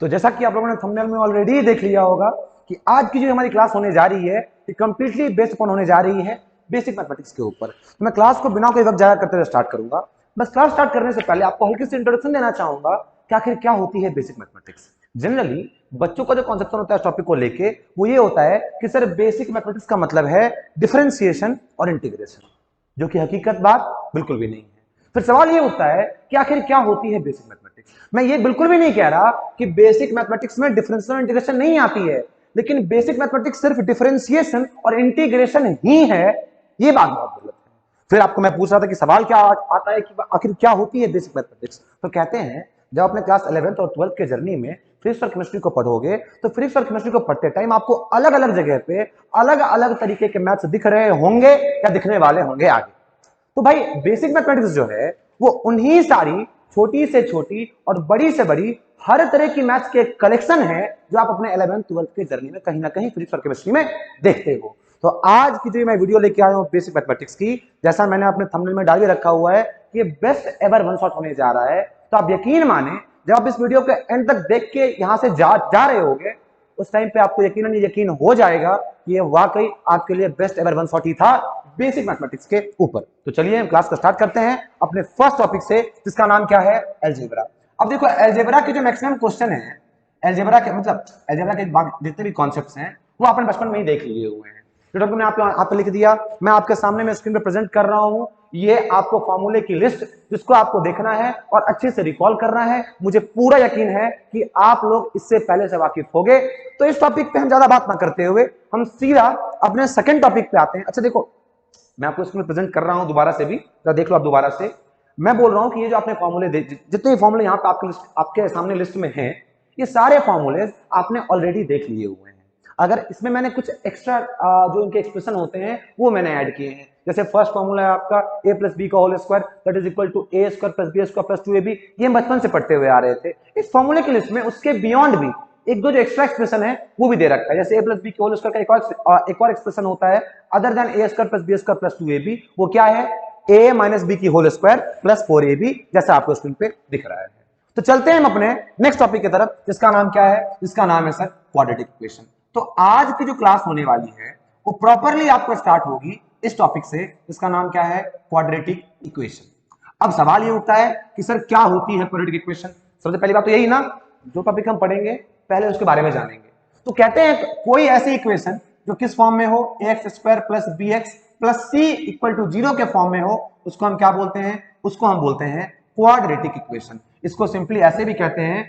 तो जैसा कि आप लोगों ने थंबनेल में ऑलरेडी देख लिया होगा कि आज की जो हमारी क्लास होने जा रही है ये कंप्लीटली बेस्ड अपॉन होने जा रही है बेसिक मैथमेटिक्स के ऊपर। तो मैं क्लास को बिना कोई वक्त जाया करते हुए स्टार्ट करूंगा। बस क्लास स्टार्ट करने से पहले आपको हल्की सी इंट्रोडक्शन देना चाहूंगा कि आखिर क्या होती है बेसिक मैथमेटिक्स। जनरली बच्चों का जो कॉन्सेप्शन होता है इस टॉपिक को लेके वो ये होता है कि सर बेसिक मैथमेटिक्स का मतलब है डिफरेंशिएशन और इंटीग्रेशन, जो कि हकीकत बात बिल्कुल भी नहीं है। फिर सवाल ये उठता है कि आखिर क्या होती है बेसिक मैथमेटिक्स। मैं ये बिल्कुल भी नहीं कह रहा कि बेसिक मैथमेटिक्स में डिफरेंशिएशन और इंटीग्रेशन नहीं आती है, लेकिन बेसिक मैथमेटिक्स सिर्फ डिफरेंशिएशन और इंटीग्रेशन ही है, ये बात बहुत गलत है। फिर आपको मैं पूछ रहा था कि सवाल क्या आता है कि आखिर क्या होती है बेसिक मैथमेटिक्स। तो कहते हैं जब अपने क्लास 11th और 12th के जर्नी में फिजिक्स और केमिस्ट्री को पढ़ोगे तो फिजिक्स और केमिस्ट्री को पढ़ते टाइम आपको अलग अलग जगह पे अलग अलग तरीके के मैथ्स दिख रहे होंगे या दिखने वाले होंगे आगे। तो भाई बेसिक मैथमेटिक्स जो है वो उन्हीं सारी छोटी से छोटी और बड़ी से बड़ी हर तरह की मैथ्स के कलेक्शन है जो आप अपने 11th 12th के जर्नी में कहीं ना कहीं फिजिक्स और केमिस्ट्री में देखते हो। तो आज की जो मैं वीडियो लेके आया हूं बेसिक मैथमेटिक्स की, जैसा मैंने अपने थंबनेल में डाल के रखा हुआ है कि ये बेस्ट एवर वन शॉट होने जा रहा है। तो आप यकीन माने जब आप इस वीडियो के एंड तक देख के यहां से जा रहे होगे उस टाइम पे आपको यकीन हो जाएगा कि ये वाकई आपके लिए बेस्ट एवर वन शॉट ही था बेसिक मैथमेटिक्स के ऊपर। तो चलिए हम क्लास को स्टार्ट करते हैं अपने फर्स्ट टॉपिक से, जिसका नाम क्या है, अलजेब्रा। अब देखो अलजेब्रा के जो मैक्सिमम क्वेश्चन है, अलजेब्रा के मतलब अलजेब्रा के जितने भी कॉन्सेप्ट्स हैं वो आपने बचपन में ही देख लिए हुए हैं। जो डॉक्टर ने आपको लिख दिया, मैं आपके सामने में स्क्रीन पे प्रेजेंट कर रहा हूं। ये आपको फॉर्मूले की लिस्ट जिसको आपको देखना है और अच्छे से रिकॉल करना है। मुझे पूरा यकीन है कि आप लोग इससे पहले से वाकिफ होंगे। तो इस टॉपिक पे हम ज्यादा बात ना करते हुए हम सीधा अपने सेकंड टॉपिक पे आते हैं। अच्छा देखो, मैं आपको इसमें प्रेजेंट कर रहा हूं दोबारा से भी, तो देख लो आप दोबारा से। मैं बोल रहा हूं कि ये जो आपने फॉर्मूले जितने फॉर्मूले यहाँ पे आपके सामने लिस्ट में हैं, ये सारे फॉर्मूले आपने ऑलरेडी देख लिए हुए हैं। अगर इसमें मैंने कुछ एक्स्ट्रा जो इनके एक्सप्रेशन होते हैं वो मैंने ऐड किए हैं। जैसे फर्स्ट फॉर्मूला है आपका a प्लस बी का whole square that is equal to A square plus B square plus 2ab, ये हम बचपन से पढ़ते हुए आ रहे थे। इस फॉर्मूले की लिस्ट में उसके बियॉन्ड भी एक दो जो एक्स्ट्रा एक्सप्रेशन है वो भी दे रखा है। जैसे a प्लस बी के होल स्क्वायर का एक और एक्सप्रेशन होता है other than A square plus B square plus 2ab, वो क्या है, a माइनस बी की होल स्क्वायर प्लस 4ab, जैसा आपको स्क्रीन पे दिख रहा है। तो चलते हैं हम अपने नेक्स्ट टॉपिक की तरफ, जिसका नाम क्या है, जिसका नाम है सर क्वाड्रेटिक इक्वेशन। तो आज की जो क्लास होने वाली है वो प्रॉपरली आपको स्टार्ट होगी इस टॉपिक से, जिसका नाम क्या है, क्वाड्रेटिक इक्वेशन। अब सवाल ये उठता है कि सर क्या होती है क्वाड्रेटिक इक्वेशन। सबसे पहली बात तो यही ना, जो टॉपिक हम पढ़ेंगे पहले उसके बारे में जानेंगे। तो कहते हैं कोई ऐसी इक्वेशन जो किस फॉर्म में हो, X square plus B X plus C equal to 0 के फॉर्म में हो, उसको हम क्या बोलते हैं, उसको हम बोलते हैं क्वाड्रेटिक इक्वेशन। इसको सिंपली ऐसे भी कहते हैं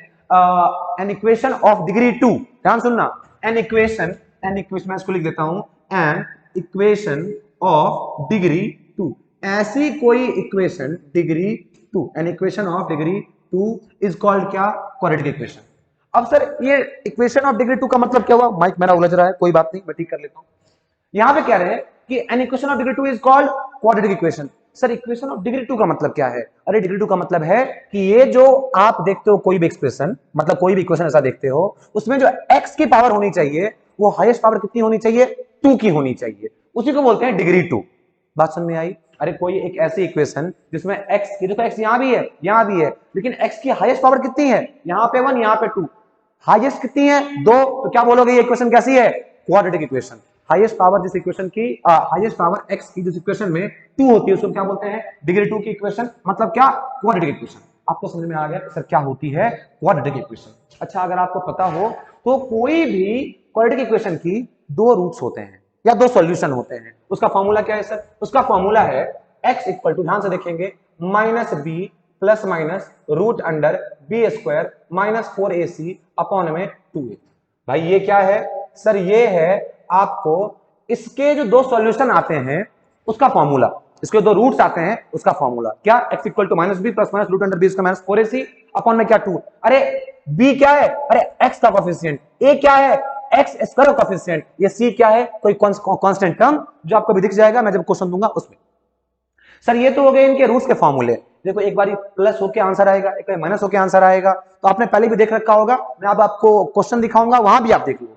एन इक्वेशन ऑफ डिग्री 2। ध्यान सुनना, एन इक्वेशन मैं इसको लिख देता हूं, एन इक्वेशन ऑफ डिग्री 2। ऐसी कोई equation degree 2, an equation of degree 2 is called क्या, क्वाड्रेटिक इक्वेशन। अब सर ये इक्वेशन ऑफ डिग्री 2 का मतलब क्या हुआ, माइक मेरा उलझ रहा है, कोई बात नहीं मैं ठीक कर लेता हूं। यहां पे कह रहे हैं कि an equation of degree 2 is called quadratic equation. Sir equation of degree 2 का मतलब क्या है, अरे डिग्री 2 का मतलब है कि ये जो आप देखते हो कोई भी एक्सप्रेशन, मतलब कोई भी इक्वेशन ऐसा देखते हो, उसमें जो x की पावर होनी चाहिए वो हाईएस्ट पावर कितनी होनी चाहिए, 2 की होनी चाहिए, उसी को बोलते हैं डिग्री 2। बात समझ में आई। अरे कोई एक ऐसी इक्वेशन जिसमें x की, देखो x यहां भी है यहां भी है, लेकिन x की हाईएस्ट पावर कितनी है, यहां पे 1 यहां पे 2, हाईएस्ट कितनी है 2, तो क्या बोलोगे ये इक्वेशन कैसी है, क्वाड्रेटिक इक्वेशन। हाईएस्ट पावर जिस इक्वेशन की हाईएस्ट पावर x की जिस इक्वेशन में 2 होती है उसको क्या बोलते हैं, डिग्री 2 की इक्वेशन, मतलब क्या, क्वाड्रेटिक इक्वेशन। आपको समझ में आ गया सर क्या होती है क्वाड्रेटिक इक्वेशन। अच्छा अगर आपको पता हो तो कोई भी क्वाड्रेटिक इक्वेशन की 2 रूट्स होते हैं या 2 सॉल्यूशन होते हैं, उसका फॉर्मूला क्या है सर, उसका फॉर्मूला है x इक्वल टू, ध्यान से देखेंगे, minus B plus minus root under B square minus 4ac upon में 2a। भाई ये क्या है सर, ये है आपको इसके जो 2 सॉल्यूशन आते हैं उसका फॉर्मूला, इसके 2 रूट्स आते हैं उसका फॉर्मूला क्या, x equal to minus B plus minus root under B square minus 4ac upon में क्या 2। अरे b क्या है, अरे x का कोएफिशिएंट, a क्या है, x स्क्वायर का कोएफिशिएंट, ये c क्या है, कोई कांस्टेंट टर्म जो आपको भी दिख जाएगा मैं जब क्वेश्चन दूंगा उसमें। सर ये तो हो गए इनके रूट्स के फॉर्मूले। देखो एक बार प्लस होके आंसर आएगा, एक बार माइनस होके आंसर आएगा, तो आपने पहले भी देख रखा होगा, मैं अब आपको क्वेश्चन दिखाऊंगा वहां भी आप देख लोगे।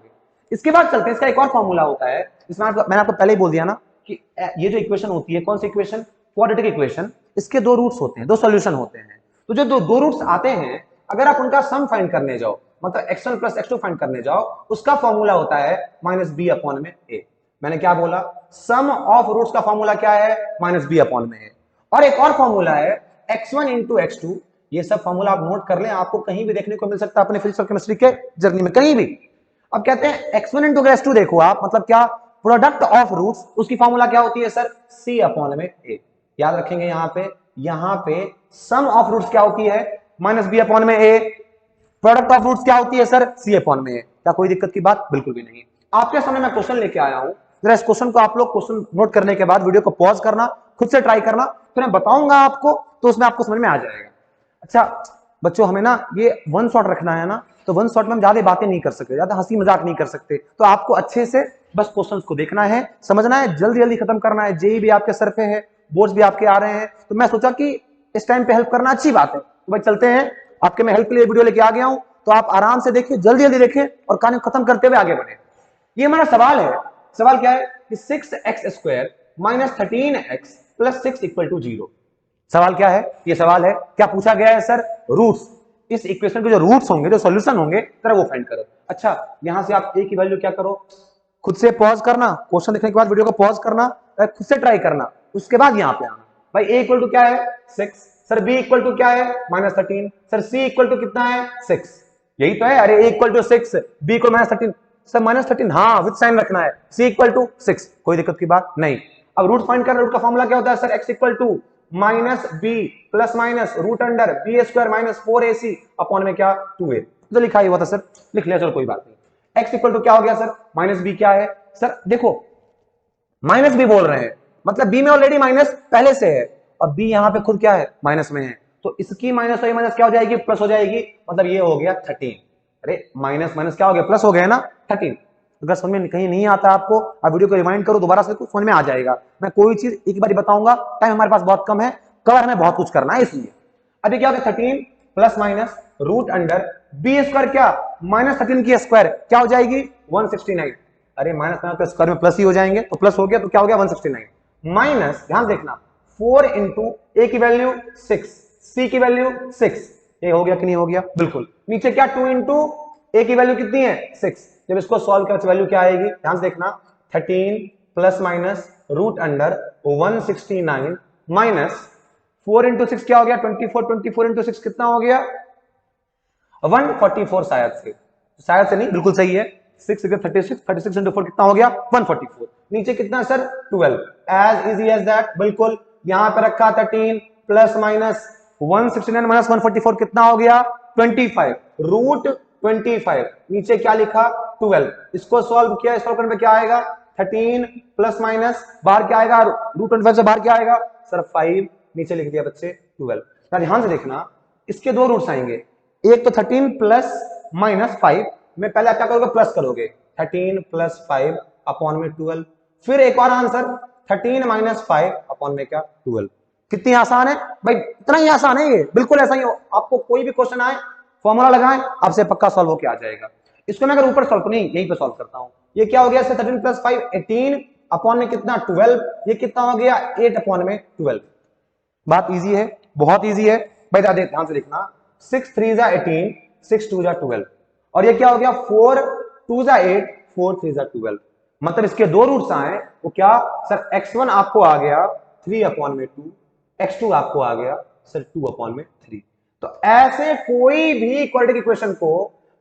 इसके बाद चलते हैं, इसका एक और फॉर्मूला होता है, इसमें मैंने आपको पहले ही बोल दिया ना कि ये जो इक्वेशन होती है, कौन सी इक्वेशन, क्वाड्रेटिक इक्वेशन, इसके 2 रूट्स होते हैं, 2 सॉल्यूशन होते हैं। तो जो दो रूट्स आते हैं अगर आप उनका सम फाइंड करने जाओ मतलब x1 प्लस x2 फाइंड करने जाओ, उसका फॉर्मूला होता है माइनस बी अपॉन में ए। मैंने क्या बोला, सम ऑफ रूट्स का फॉर्मूला क्या है, माइनस बी अपॉन में ए। और एक और फॉर्मूला है x1 इंटू x2। ये सब फॉर्मूला आप नोट कर लें, आपको कहीं भी देखने को मिल सकता है अपने फिजिक्स और केमिस्ट्री के जर्नी में, कहीं भी। अब कहते हैं x1 इंटू x2 देखो आप, मतलब क्या, प्रोडक्ट ऑफ रूट्स, उसकी फॉर्मूला क्या होती है सर, c अपॉन में ए। याद रखेंगे यहां पे सम ऑफ रूट्स क्या होती है, माइनस बी अपॉन में ए। प्रोडक्ट ऑफ रूट्स क्या होती है सर, सी अपॉन में ए। क्या कोई दिक्कत की बात, बिल्कुल भी नहीं। आपके सामने मैं क्वेश्चन लेके आया हूं, जरा इस क्वेश्चन को आप लोग क्वेश्चन नोट करने के बाद वीडियो को पॉज करना, खुद से ट्राई करना, फिर मैं बताऊंगा आपको, तो उसमें आपको समझ में आ जाएगा। अच्छा बच्चों, हमें ना ये वन शॉट रखना है ना, तो वन शॉट में हम ज्यादा बातें नहीं कर सकते, ज्यादा हंसी मजाक नहीं कर सकते, तो आपको अच्छे से बस क्वेश्चंस को देखना है, समझना है, जल्दी जल्दी खत्म करना है। जेई भी आपके सर पे है, बोर्ड्स भी आपके आ रहे हैं, तो मैं सोचा कि इस टाइम पे हेल्प करना अच्छी बात है। तो भाई चलते हैं, आपके मैं हेल्प के लिए वीडियो लेके आ गया हूं, तो आप आराम से देखिए, जल्दी जल्दी देखें और कहानी खत्म करते हुए आगे बढ़े। ये हमारा सवाल है। सवाल क्या है कि 6x² minus 13x plus 6 equal to 0। सवाल क्या है, ये सवाल है, क्या पूछा गया है सर, रूट्स। इस इक्वेशन के जो रूट्स होंगे, जो सॉल्यूशन होंगे, जरा वो फाइंड करो। अच्छा, यहां से आप a की वैल्यू क्या करो, खुद से पॉज करना, क्वेश्चन देखने के बाद वीडियो को पॉज करना, खुद से ट्राई करना, उसके बाद यहां पे आना। भाई a इक्वल टू क्या है, 6, सर b इक्वल टू क्या है, minus 13, sir c equal to कितना है, 6। यही तो है, अरे a equal to 6, b equal minus 13, sir minus 13, हाँ विद साइन रखना है, c इक्वल टू 6, कोई दिक्कत की बात नहीं। अब रूट फाइंड करना, रूट का फॉर्मूला क्या होता है sir, x equal to minus B plus minus root under B square minus 4ac upon में क्या, 2a। तो लिखा ही हुआ था सर, लिख लिया, चलो कोई बात नहीं। x इक्वल टू क्या हो गया सर, माइनस बी क्या है सर, देखो माइनस बी बोल रहे हैं, मतलब बी में ऑलरेडी माइनस पहले से है, और बी यहां पे खुद क्या है, माइनस में है, तो इसकी माइनस और माइनस क्या हो जाएगी, प्लस हो जाएगी, मतलब ये हो गया 13। अरे माइनस माइनस क्या हो गया, प्लस हो गया ना 13। अगर समझ में कहीं नहीं आता आपको, आप वीडियो को रिमाइंड करो दोबारा से, समझ में आ जाएगा। मैं कोई चीज एक बार बताऊंगा, टाइम हमारे पास बहुत कम है, कवर हमें बहुत कुछ करना है, इसलिए अभी क्या हो गया, 13 plus minus root under B square क्या, माइनस 13 की स्क्वायर क्या हो जाएगी, 169। अरे माइनस माइनस स्क्वायर में प्लस ही हो जाएंगे, तो प्लस हो गया, तो क्या हो गया 169 माइनस, ध्यान देखना 4 इंटू ए की वैल्यू 6, सी की वैल्यू 6, ये हो गया कि नहीं हो गया, बिल्कुल। नीचे क्या 2 इंटू ए की वैल्यू कितनी है, 6, जब इसको सॉल्व कर वैल्यू क्या आएगी, ध्यान से देखना 13 plus minus root under 169 minus 4 into 6 क्या हो गया 24, 24 इंटू 6 कितना हो गया 144, शायद से नहीं, बिल्कुल सही है, 6 36, 36 इंटू 4 कितना हो गया 144। नीचे कितना sir 12, as easy as that, बिल्कुल। यहां पे रखा 13 प्लस माइनस 169 माइनस 144 कितना हो गया 25 रूट 25, नीचे क्या लिखा 12, इसको सॉल्व किया, सॉल्व करने पे क्या आएगा 13 प्लस माइनस बाहर क्या आएगा, रूट 25 से बाहर क्या आएगा सर 5, नीचे लिख दिया बच्चे 12। ध्यान से देखना, इसके दो रूट्स आएंगे, एक तो 13 प्लस माइनस 5 में पहले क्या करोगे, प्लस करोगे 13 प्लस 5 अपॉन में 12, फिर एक और आंसर 13 माइनस 5 अपॉन में क्या 12। कितनी आसान है भाई, इतना ही आसान है ये, बिल्कुल ऐसा ही हो। आपको कोई भी क्वेश्चन आए, फॉर्मूला लगाएं, आपसे पक्का सॉल्व होके आ जाएगा। इसको मैं अगर ऊपर सॉल्व नहीं, यहीं पे सॉल्व करता हूं, ये क्या हो गया 13 प्लस 5 18 अपॉन में कितना 12, ये कितना हो गया 8 अपॉन में 12। बात इजी है, बहुत इजी है भाई, ध्यान से देखना 6 3 जा 18, 6 2 जा 12, और ये क्या हो गया 4 2 जा 8, 4 3 जा 12, मतलब इसके दो रूट्स आए, वो क्या सर x1 आपको आ गया 3 अपॉन में 2, x2 आपको आ गया सर 2 अपॉन में 3। तो ऐसे कोई भी क्वाड्रेटिक इक्वेशन को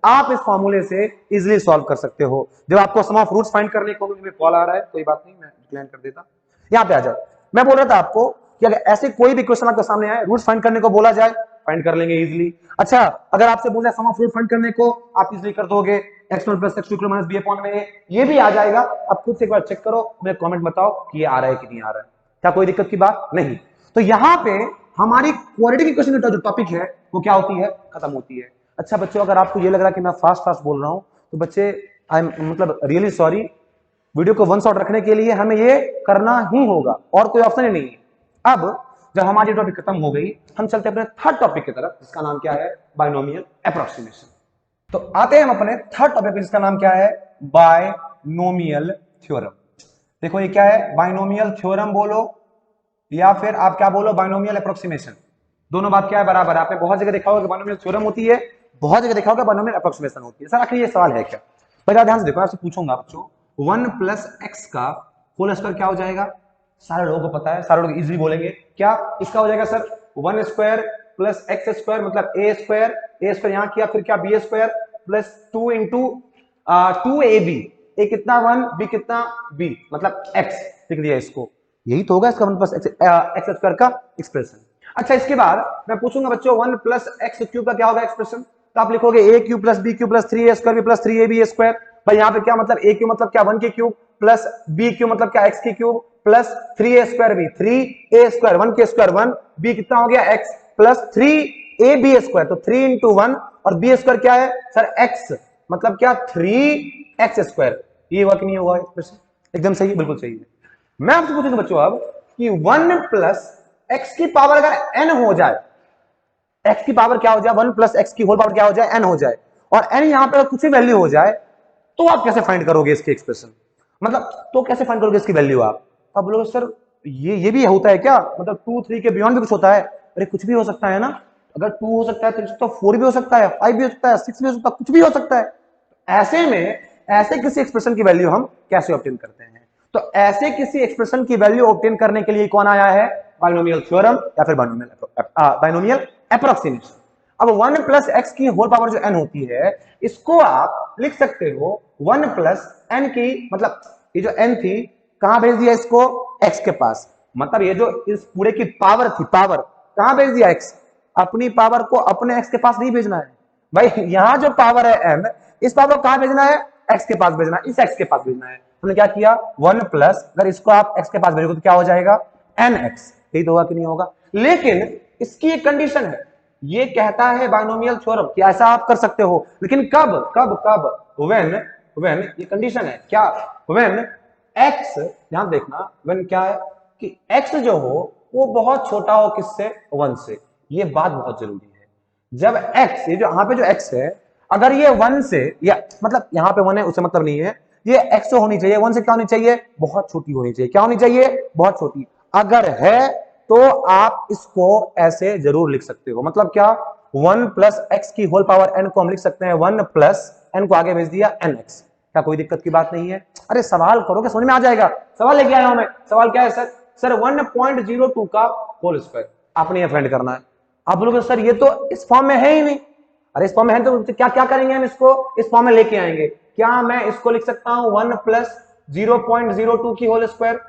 आप इस फॉर्मूले से इजीली सॉल्व कर सकते हो। जब आपको सम ऑफ रूट्स फाइंड करने को, मुझे कॉल आ रहा है, कोई बात नहीं, मैं डिक्लाइन कर देता। यहां पे आ जाओ, मैं बोल रहा था आपको कि अगर ऐसे कोई भी क्वेश्चन आपके सामने आए, रूट्स फाइंड करने को बोला जाए, फाइंड कर लेंगे इजीली। अच्छा, अगर आपसे बोला सम ऑफ रूट फाइंड करने को, आप इजीली कर दोगे, x1 plus x2 minus b upon में a, ये भी आ जाएगा। आप खुद से एक बार चेक करो, मुझे कमेंट बताओ कि ये आ रहा है कि नहीं आ रहा है, क्या कोई दिक्कत की बात नहीं। तो यहां पे हमारी क्वाड्रेटिक इक्वेशन का जो टॉपिक है वो क्या होती है, खत्म होती है। अच्छा बच्चों, अगर आपको ये लग रहा है कि मैं फास्ट फास्ट बोल रहा हूं, तो बच्चे आई एम मतलब रियली सॉरी, वीडियो को वन शॉट रखने के लिए हमें ये करना ही होगा, और कोई ऑप्शन ही नहीं है। अब जब हमारी टॉपिक खत्म हो गई, हम चलते अपने थर्ड टॉपिक की तरफ, जिसका नाम क्या है, बाइनोमियल अप्रोक्सीमेशन। तो आते हैं हम अपने थर्ड टॉपिक, जिसका नाम क्या है, बाइनोमियल थ्योरम। देखो ये क्या है, बाइनोमियल थ्योरम बोलो या फिर आप क्या बोलो, बाइनोमियल अप्रोक्सीमेशन, दोनों बात क्या है, बराबर। आपने बहुत जगह देखा होगा कि बाइनोमियल थ्योरम होती है, बहुत जगह देखा होगा बाइनोमियल अप्रोक्सीमेशन होती है। सर आखिर ये सवाल है क्या? पहले ध्यान से देखो, आपसे पूछूंगा बच्चों 1 प्लस एक्स का होल स्क्वायर क्या हो जाएगा? सारे लोगों को पता है, सारे लोग इजीली बोलेंगे क्या इसका हो जाएगा sir 1 square plus X square मतलब ए स्क्वायर यहाँ किया, फिर क्या B square plus 2 into 2ab, A कितना 1 बी कितना b मतलब x लिख दिया इसको, यही तो होगा इसका 1 प्लस एक्स स्क्वायर का एक्सप्रेशन। अच्छा इसके बाद मैं पूछूंगा बच्चों 1 प्लस एक्स क्यूब का क्या होगा एक्सप्रेशन? तो आप लिखोगे A cube plus B cube plus 3a square plus 3ab square. भाई यहाँ पे क्या मतलब ए क्यूब मतलब क्या 1 के क्यूब प्लस बी क्यूब मतलब क्या x के cube plus 3a square b 3a square 1 के स्क्वायर 1 b कितना हो गया x प्लस 3ab स्क्वायर, तो 3 इंटू 1 और b स्क्वायर क्या है सर x मतलब क्या 3x स्क्वायर। ये हुआ कि नहीं हुआ एक्सप्रेशन? एकदम सही है, बिल्कुल सही है। मैं आपसे पूछूंगा बच्चों अब कि 1 प्लस एक्स की पावर अगर n हो जाए, x की पावर क्या हो जाए 1 प्लस एक्स की होल पावर क्या हो जाए n हो जाए, और n यहां पर कुछ ही वैल्यू हो जाए, तो आप कैसे फाइंड करोगे इसके एक्सप्रेशन? मतलब तो कैसे फाइंड करोगे इसकी वैल्यू? आप बोलोगे सर ये भी होता है क्या, मतलब 2 3 के बियॉन्ड भी कुछ होता है? अरे कुछ भी हो सकता है ना, अगर 2 हो सकता है तो 4 भी हो सकता है, 5 भी हो सकता है, 6 भी हो सकता है, कुछ भी हो सकता है। ऐसे में ऐसे किसी एक्सप्रेशन की वैल्यू हम कैसे ऑब्टेन करते हैं? तो ऐसे किसी एक्सप्रेशन की वैल्यू ऑब्टेन करने के लिए कौन आया है? बाइनोमियल थ्योरम या फिर बाइनोमियल एप्रोक्सीमेशन। अब 1 प्लस एक्स की होल पावर जो n होती है, इसको आप लिख सकते हो 1 प्लस n की, मतलब ये जो n थी कहां भेज दिया इसको? x के पास। मतलब ये जो इस पूरे की पावर थी, पावर कहां भेज दिया? x। अपनी पावर को अपने x के पास नहीं भेजना है भाई, यहां जो पावर है n, इस पावर को कहां भेजना है? x के पास भेजना है, इस x के पास भेजना है। हमने क्या किया 1 प्लस, अगर इसको आप x के पास भेजोगे तो क्या हो जाएगा nx। यही तो होगा कि नहीं होगा? लेकिन इसकी एक कंडीशन है, ये कहता है बाइनोमियल थ्योरम कि ऐसा आप कर सकते हो, लेकिन कब कब कब? व्हेन ये कंडीशन है क्या? व्हेन x, ध्यान देखना, व्हेन क्या है कि x जो हो वो बहुत छोटा हो किससे? 1 से। ये बात बहुत जरूरी है। जब x, ये जो यहाँ पे जो x है, अगर ये 1 से, या मतलब यहाँ पे 1 है उससे मतलब नहीं है, ये x होनी चाहिए 1 से क्या होनी चाहिए? बहुत छोटी होनी चाहिए। क्या होनी चाहिए? बहुत छोटी। अगर है तो आप इसको ऐसे जरूर लिख सकते हो, मतलब क्या 1 प्लस एक्स की होल पावर n को हम लिख सकते हैं 1 प्लस n को आगे भेज दिया nx। क्या कोई दिक्कत की बात नहीं है? अरे सवाल करोगे समझ में आ जाएगा। सवाल लेके आया हूं मैं। सवाल क्या है सर? सर 1.02 का होल स्क्वायर आपने ये फाइंड करना है। आप बोलोगे सर ये तो इस फॉर्म में है ही नहीं। अरे इस फॉर्म में है तो क्या क्या करेंगे हम? इसको इस फॉर्म में लेके आएंगे। क्या मैं इसको लिख सकता हूं 1 प्लस 0.02 की होल स्क्वायर?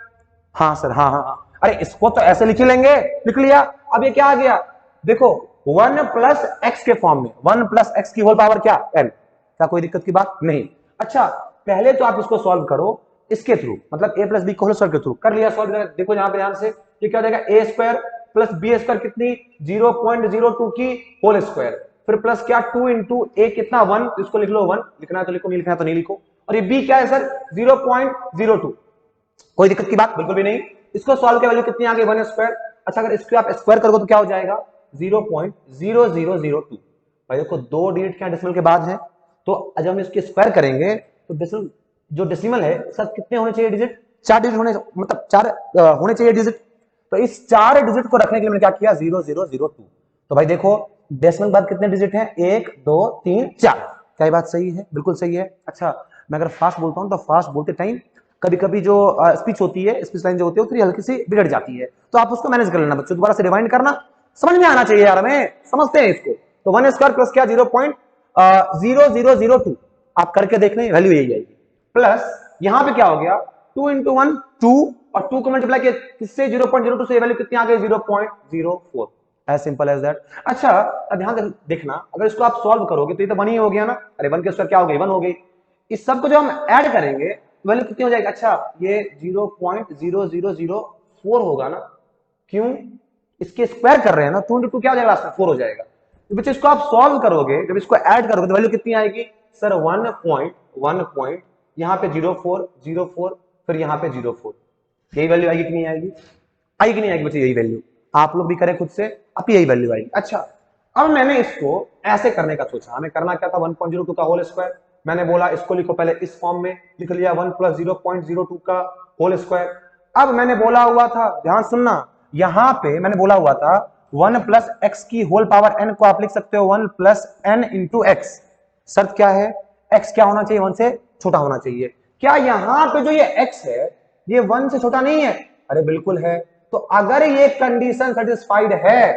हाँ सर, हाँ हाँ हाँ। अरे इसको तो ऐसे लिख लेंगे, लिख लिया। अब ये क्या आ गया देखो 1 प्लस एक्स के फॉर्म में, 1 प्लस एक्स की होल पावर क्या n। क्या कोई दिक्कत की बात नहीं? अच्छा पहले तो आप इसको सॉल्व करो इसके थ्रू, मतलब a प्लस बी को होल स्क्वायर के थ्रू कर लिया सॉल्व। देखो यहां पे ध्यान से, ये क्या हो जाएगा a square plus B square कितनी 0.02 की होल स्क्वायर, फिर प्लस क्या 2 इंटू a कितना 1, इसको लिख लो 1, लिखना है तो लिखो, नहीं लिखना है तो नहीं लिखो। और ये b क्या है सर 0.02। कोई दिक्कत की बात बिल्कुल भी नहीं। इसको सॉल्व के वैल्यू कितनी आ गई 1 स्क्वायर। अच्छा अगर इसको आप स्क्वायर करोगे तो क्या हो जाएगा 0.0002। भाई देखो 2 डिजिट क्या डेसिमल के बाद है, तो जब हम इसके स्क्वायर करेंगे तो डेसिमल जो डेसिमल है सर कितने होने चाहिए डिजिट? 4 डिजिट होने, मतलब 4 होने चाहिए डिजिट। तो इस 4 डिजिट को रखने के लिए मैंने क्या किया 0002। तो भाई देखो डेसिमल बाद कितने डिजिट हैं? 1 2 3 4। क्या ये बात सही है? बिल्कुल सही है। अच्छा मैं अगर फास्ट बोलता हूं तो फास्ट बोलते टाइम कभी कभी जो स्पीच होती है, स्पीच लाइन जो होती है थोड़ी हल्की सी बिगड़ जाती है, तो आप उसको मैनेज कर लेना बच्चों, दोबारा से रिवाइंड करना, समझ में आना चाहिए यार, हमें समझते हैं इसको। तो 1 स्क्वायर प्लस क्या 0.0002 आप करके देख लें, वैल्यू यही आएगी। प्लस यहां पे क्या हो गया 2 इंटू 1 2, और 2 को मल्टीप्लाई किया किससे 0.02 से, वैल्यू कितनी आ गई 0.04। As simple as that. अच्छा ध्यान देखना, अगर इसको आप सॉल्व करोगे तो ये तो 1 ही हो गया ना। अरे 1 के स्क्वायर क्या हो गई 1 हो गई। इस सब को जो हम ऐड करेंगे वैल्यू कितनी हो जाएगी? अच्छा ये 0.0004 होगा ना, क्यों? इसके स्क्वायर कर रहे हैं ना, 2 इंटू 2 क्या हो जाएगा? 4 हो जाएगा। तो बच्चे इसको आप सॉल्व करोगे, जब इसको ऐड करोगे तो वैल्यू कितनी आएगी सर 1 यहाँ पे 04 फिर यहाँ पे 04। यही वैल्यू आएगी कि नहीं आएगी? आएगी कि नहीं आएगी बच्चे? यही वैल्यू आप लोग भी करें खुद से, अब यही वैल्यू आएगी। अच्छा अब मैंने इसको ऐसे करने का सोचा, हमें करना क्या था 1.02 का होल स्क्वायर। मैंने बोला इसको लिखो पहले इस फॉर्म में, लिख लिया 1 प्लस 0.02 का होल स्क्वायर। अब मैंने बोला हुआ था, ध्यान सुनना, यहां पे मैंने बोला हुआ था 1 प्लस एक्स की होल पावर n को आप लिख सकते हो 1 प्लस n इंटू एक्स। शर्त क्या है, x क्या होना चाहिए, 1 से छोटा होना चाहिए। क्या यहां पे जो ये x है ये 1 से छोटा नहीं है? अरे बिल्कुल है। तो अगर ये कंडीशन सेटिस्फाइड है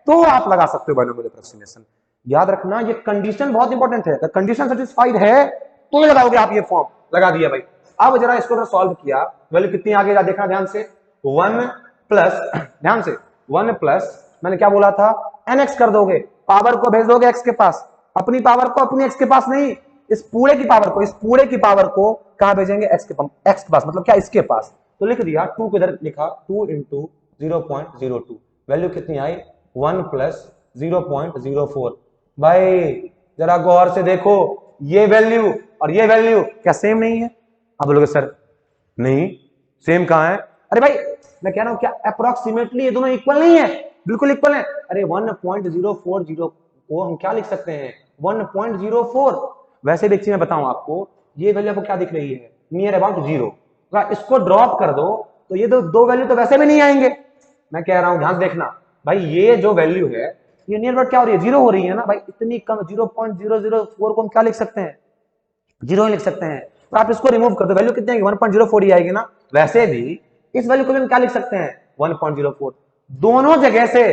तो आप लगा सकते हो बाइनोमियल अप्रोक्सीमेशन। याद रखना ये कंडीशन बहुत इंपॉर्टेंट है, अगर कंडीशन सेटिस्फाइड है तो लगाओगे आप ये फॉर्म। लगा दिया भाई। अब जरा इसको सॉल्व किया, वैल्यू कितनी आगे जा देखना ध्यान से, 1 प्लस, ध्यान से 1 प्लस मैंने क्या बोला था, nx कर दोगे, पावर को भेज दोगे x के पास, अपनी पावर को अपनी x के पास नहीं, इस पूरे की पावर को, इस पूरे की पावर को कहां भेजेंगे, x के पास, मतलब क्या इसके पास। तो लिख दिया 2 के इधर लिखा 2 इंटू 0.02, वैल्यू कितनी आई 1 प्लस 0.04। भाई जरा गौर से देखो, ये वैल्यू और ये वैल्यू क्या सेम नहीं है? आप बोलोगे सर नहीं, सेम कहां है? अरे भाई मैं कह रहा हूं क्या अप्रोक्सीमेटली ये दोनों इक्वल नहीं है? बिल्कुल इक्वल है। अरे 1.040 को हम क्या लिख सकते हैं, 1.04। वैसे भी एक चीज मैं बताऊं आपको, ये वैल्यू आपको क्या दिख रही है, नियर अबाउट 0। अगर इसको ड्रॉप कर दो तो ये दो वैल्यू तो वैसे भी नहीं आएंगे। मैं कह रहा हूं ध्यान देखना भाई, ये जो वैल्यू है ये नियर अबाउट क्या हो रही है, 0 हो रही है ना भाई। इतनी कम 0.004 को हम क्या लिख सकते हैं, 0 ही लिख सकते हैं। तो आप इसको रिमूव कर दो, वैल्यू कितनी आएगी 1.04 ही आएगी ना। वैसे भी इस वैल्यू को भी हम क्या लिख सकते हैं 1.04। दोनों जगह से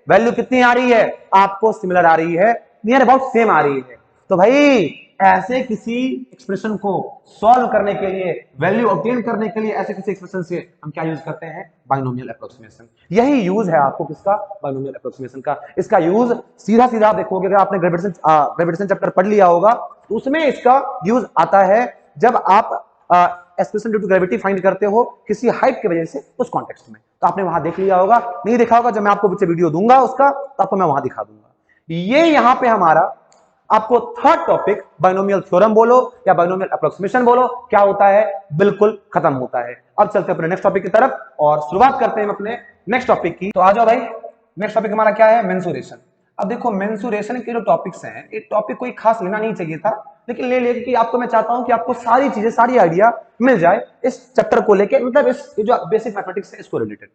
वैल्यू कितनी आ रही है, आपको सिमिलर आ रही है, नियर अबाउट सेम आ रही है। तो भाई ऐसे किसी एक्सप्रेशन को सॉल्व करने के लिए, वैल्यू ऑब्टेन करने के लिए ऐसे किसी एक्सप्रेशन से हम क्या यूज करते हैं, बाइनोमियल अप्रोक्सीमेशन। यही यूज है आपको किसका, बाइनोमियल अप्रोक्सीमेशन का। इसका यूज सीधा सीधा देखोगे, अगर आपने ग्रेविटेशन चैप्टर पढ़ लिया होगा तो उसमें इसका यूज आता है जब आप expression due to gravity find करते हो किसी हाइट की वजह से उस कॉन्टेक्स्ट में। तो आपने वहां देख लिया होगा, नहीं देखा होगा जब मैं आपको पीछे वीडियो दूंगा उसका तो आपको मैं वहां दिखा दूंगा। ये यहां पे हमारा आपको थर्ड टॉपिक, बाइनोमियल थ्योरम बोलो या बाइनोमियल अप्रोक्सीमेशन बोलो, क्या होता है, बिल्कुल खत्म होता है। अब चलते हैं अपने नेक्स्ट टॉपिक की तरफ और शुरुआत करते हैं अपने नेक्स्ट टॉपिक की। तो आ जाओ भाई, नेक्स्ट टॉपिक हमारा क्या है, मेंसुरेशन। अब देखो मेंसुरेशन के जो टॉपिक्स हैं, ये टॉपिक कोई खास लेना नहीं चाहिए था, लेकिन ले लेके कि आपको मैं चाहता हूं कि आपको सारी चीजें, सारी आइडिया मिल जाए इस चैप्टर को लेके, मतलब इस जो बेसिक मैथमेटिक्स है इसको रिलेटेड।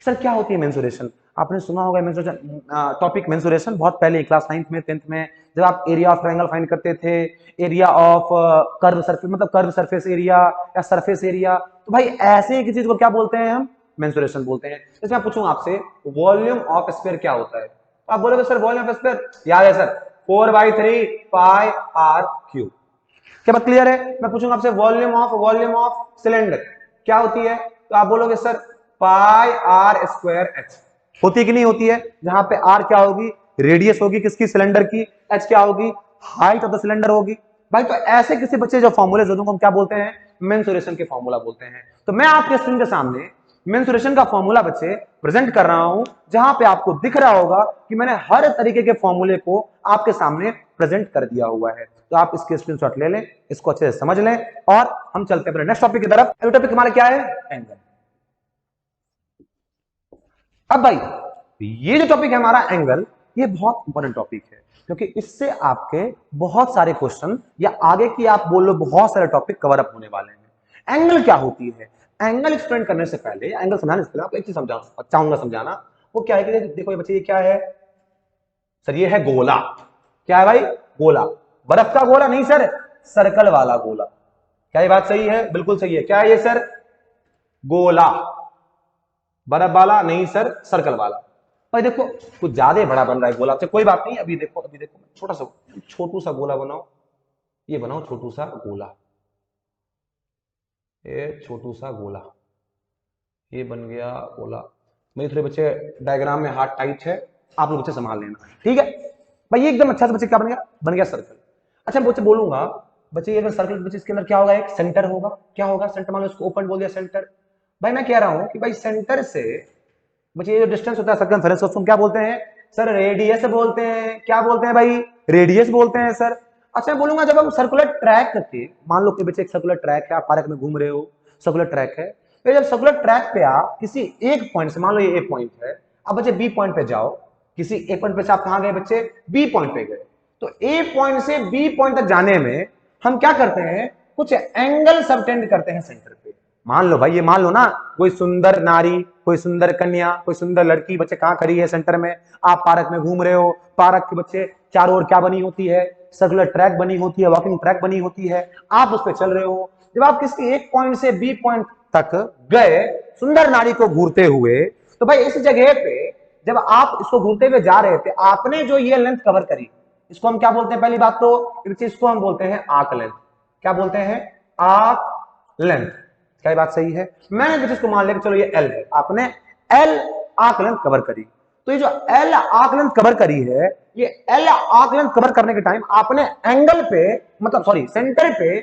सर क्या होती है मेंसुरेशन, आपने सुना होगा मेंसुरेशन टॉपिक, मेंसुरेशन बहुत पहले क्लास 9th में 10th में जब आप एरिया ऑफ ट्रायंगल फाइंड करते थे, एरिया ऑफ कर्व सरफेस, मतलब कर्व सरफेस एरिया या सरफेस एरिया, तो भाई ऐसे किसी चीज को क्या बोलते हैं हम, मेंसुरेशन बोलते हैं। जैसे मैं पूछूं आपसे वॉल्यूम ऑफ स्फीयर क्या होता है, तो आप बोलोगे सर वॉल्यूम ऑफ स्फीयर याद है सर 4/3 पाई आर क्यूब। क्या बात क्लियर है? मैं पूछूंगा आपसे वॉल्यूम ऑफ सिलेंडर क्या होती है, तो आप बोलोगे sir pi R square H. होती कि नहीं होती है, जहां पे आर क्या होगी, रेडियस होगी किसकी, सिलेंडर की, एच क्या होगी, हाइट ऑफ द सिलेंडर होगी। भाई तो ऐसे किसी बच्चे जो फॉर्मूले जो हम क्या बोलते हैं, मेंसुरेशन के फॉर्मूला बोलते हैं। तो मैं आपके स्क्रीन के सामने मेंसुरेशन का फॉर्मूला बच्चे प्रेजेंट कर रहा हूं, जहां पे आपको दिख रहा होगा कि मैंने हर तरीके के फॉर्मूले को आपके सामने प्रेजेंट कर दिया हुआ है। तो आप इसके स्क्रीनशॉट ले लें, इसको अच्छे से समझ लें और हम चलते हैं अपने नेक्स्ट टॉपिक की तरफ। अगला टॉपिक हमारा क्या है, एंगल। अब भाई ये जो टॉपिक है हमारा एंगल, ये बहुत इंपॉर्टेंट टॉपिक है क्योंकि इससे आपके बहुत सारे क्वेश्चन या आगे की आप बोल लो बहुत सारे टॉपिक कवर अप होने वाले हैं। एंगल क्या होती है, एंगल एक्सप्लेन करने से पहले, एंगल समझाने से पहले आपको एक चीज चाहूंगा समझाना, वो क्या है कि देखो ये बच्चे, ये क्या है सर, ये है गोला। क्या है भाई, गोला। बर्फ का गोला नहीं सर, सर्कल वाला गोला। क्या ये बात सही है, बिल्कुल सही है। क्या है ये सर, गोला। बर्फ वाला नहीं सर, सर्कल वाला। भाई देखो कुछ ज्यादा बड़ा बन रहा है गोला, कोई बात नहीं, अभी देखो छोटू सा गोला बनाओ, ये बनाओ छोटू सा गोला, ये छोटू सा गोला, ये बन गया गोला। मेरे थोड़े बच्चे डायग्राम में हाथ टाइट है, आप लोग बच्चे संभाल लेना, ठीक है भाई। ये एकदम अच्छा से बच्चे क्या बन गया सर्कल। अच्छा मैं बच्चे बोलूंगा, बच्चे अगर सर्कल बच्चे इसके अंदर क्या होगा, एक सेंटर होगा। क्या होगा, सेंटर, मान लो इसको ओपन बोल दिया सेंटर। भाई मैं कह रहा हूं कि भाई सेंटर से बच्चे ये जो डिस्टेंस होता है सर्कमफेरेंस को हम क्या बोलते हैं सर, रेडियस बोलते हैं। क्या बोलते हैं भाई, रेडियस बोलते हैं सर। अच्छा मैं बोलूंगा जब हम सर्कुलर ट्रैक करके, मान लो कि बच्चे एक सर्कुलर ट्रैक है, आप पार्क में घूम रहे हो, सर्कुलर ट्रैक है, तो जब सर्कुलर ट्रैक पे आप किसी एक पॉइंट से, मान लो ये ए पॉइंट है, अब बच्चे बी पॉइंट पे जाओ, किसी एक पॉइंट पे से आप कहां गए बच्चे, बी पॉइंट पे गए। तो ए पॉइंट से बी पॉइंट तक जाने में हम क्या करते हैं, कुछ एंगल सबटेंड करते हैं सेंटर पे। मान लो भाई, ये मान लो ना, कोई सुंदर नारी, कोई सुंदर कन्या, कोई सुंदर लड़की बच्चे कहाँ खड़ी है सेंटर में, आप पार्क में घूम रहे हो, पार्क के बच्चे चारों ओर क्या बनी होती है, सर्कुलर ट्रैक बनी होती है, वॉकिंग ट्रैक बनी होती है, आप उस पर चल रहे हो। जब आप किसी एक पॉइंट से बी पॉइंट तक गए सुंदर नारी को घूरते हुए, तो भाई इस जगह पे जब आप इसको घूरते हुए जा रहे थे, आपने जो ये लेंथ कवर करी, इसको हम क्या बोलते हैं? पहली बात तो इसको हम बोलते हैं आर्क लेंथ। क्या बोलते हैं? Arc length. क्या बात सही है? मैंने जिस चीज को मान लिया चलो ये एल है, आपने एल आर्क लेंथ कवर करी, तो ये जो एल आर्क लेंथ कवर करी है, ये एल आर्क लेंथ कवर करने के टाइम आपने एंगल पे, मतलब सॉरी सेंटर पे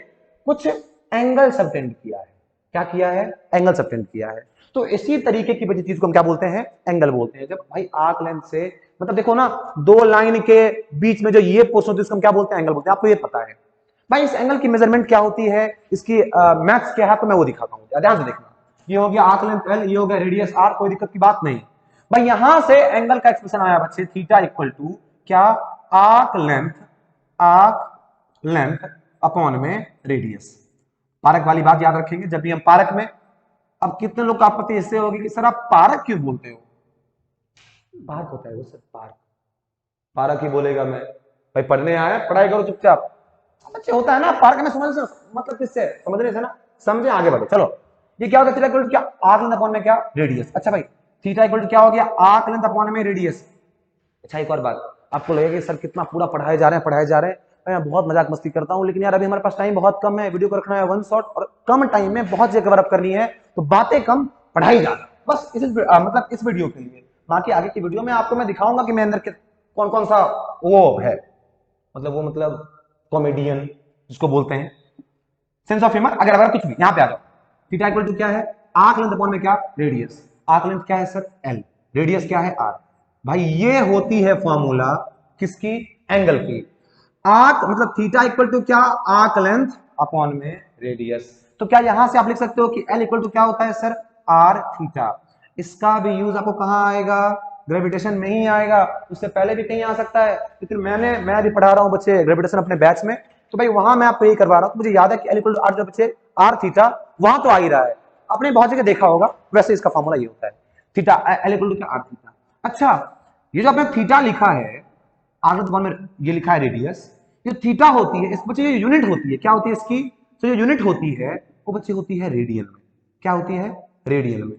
कुछ एंगल सबटेंड किया है। क्या किया है? एंगल सबटेंड किया है। तो इसी तरीके की बची चीज को हम क्या बोलते हैं? एंगल बोलते हैं। जब भाई आर्क लेंथ से, मतलब देखो ना, दो लाइन के बीच में जो ये पोर्शन होती है इसको हम क्या बोलते हैं? एंगल बोलते हैं। आपको ये पता है भाई इस एंगल की मेजरमेंट क्या होती है, इसकी मैथ्स क्या है, तो मैं वो दिखाता हूं, ध्यान से देखना। ये हो गया आर्क लेंथ एल, ये हो गया रेडियस आर, कोई दिक्कत की बात नहीं भाई। यहां से एंगल का एक्सप्रेशन आया बच्चे, थीटा इक्वल टू क्या? आर्क लेंथ अपॉन में रेडियस। पारक वाली बात याद रखेंगे जब भी हम पारक में। अब कितने लोग को आपत्ति इससे होगी कि सर आप पारक क्यों बोलते हो? पार्क होता है वो सर, पार्क। पारक ही बोलेगा मैं? भाई पढ़ने आया, पढ़ाई करो चुपचाप। बच्चे होता है ना पार्क में, समझ मतलब किससे समझने से ना, समझे, आगे बढ़ो। चलो ये क्या होगा? थीटा इक्वल टू क्या? आर्क लेंथ अपॉन में क्या? रेडियस। अच्छा भाई थीटा इक्वल टू क्या हो गया? आर्क लेंथ अपॉन में रेडियस। अच्छा एक और बात, आपको लगेगा कि सर कितना पूरा पढ़ाए जा रहे हैं, पढ़ाए जा रहे हैं, मैं बहुत मजाक मस्ती करता हूं, लेकिन यार अभी हमारे पास टाइम बहुत कम है, वीडियो को रखना है वन शॉट, और कम टाइम में बहुत जगह कवर अप करनी है, तो बातें कम पढ़ाई ज्यादा, बस मतलब इस वीडियो के लिए। बाकी आगे की वीडियो में आपको मैं दिखाऊंगा कि मैं अंदर कौन कौन सा वो है, मतलब कॉमेडियन जिसको बोलते हैं, सेंस ऑफ ह्यूमर, अगर कुछ भी। यहां पे आ जाओ, थीटा इक्वल टू क्या है? आर्क लेंथ अपॉन में क्या? रेडियस। आर्क लेंथ क्या है सर? एल। रेडियस क्या है? आर। भाई ये होती है फॉर्मूला किसकी? एंगल की। आर्क मतलब थीटा इक्वल टू क्या? आर्क लेंथ अपॉन में रेडियस। तो क्या यहां से आप लिख सकते हो कि एल इक्वल टू क्या होता है सर? Are theta. इसका भी यूज आपको कहां आएगा? ग्रेविटेशन में ही आएगा, उससे पहले भी कहीं आ सकता है, लेकिन मैं अभी पढ़ा रहा हूं बच्चे ग्रेविटेशन अपने बैच में, तो भाई वहां मैं आपको यही करवा रहा हूं। मुझे याद है कि एल इक्वल टू आर, जो बच्चे आर थीटा, वहां तो आ ही रहा है, आपने बहुत जगह देखा होगा, वैसे इसका फॉर्मूला ये होता है, थीटा एल इक्वल टू क्या? R theta. अच्छा ये जो आपने थीटा लिखा है, आर में ये लिखा है रेडियस, ये थीटा होती है, इस बच्चे ये यूनिट होती है, क्या होती है इसकी? तो ये यूनिट होती है वो बच्चे होती है रेडियन में। क्या होती है? रेडियन में।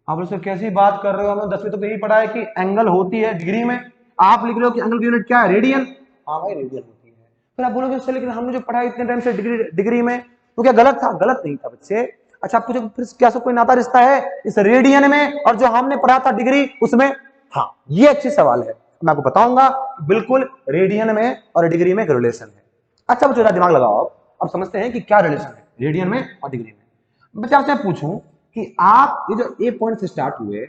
आप उससे कैसी बात कर रहे हो? हमें 10वीं तो यही पढ़ा है कि एंगल होती है डिग्री में, आप लिख रहे हो कि एंगल की यूनिट क्या है? रेडियन। हाँ भाई रेडियन होती है। फिर आप बोलोगे उससे, लेकिन हमने जो पढ़ा इतने टाइम से डिग्री में, तो क्या गलत था? गलत नहीं था बच्चे। अच्छा आपको जो फिर क्या सब कोई नाता रिश्ता है इस रेडियन में और जो हमने पढ़ा था डिग्री उसमें? हाँ ये अच्छी सवाल है, मैं आपको बताऊंगा बिल्कुल रेडियन में और डिग्री में रिलेशन है। अच्छा बच्चों दिमाग लगाओ, अब समझते हैं कि क्या रिलेशन है रेडियन में और डिग्री में। बच्चा आपसे पूछूं कि आप ये जो ए पॉइंट से स्टार्ट हुए,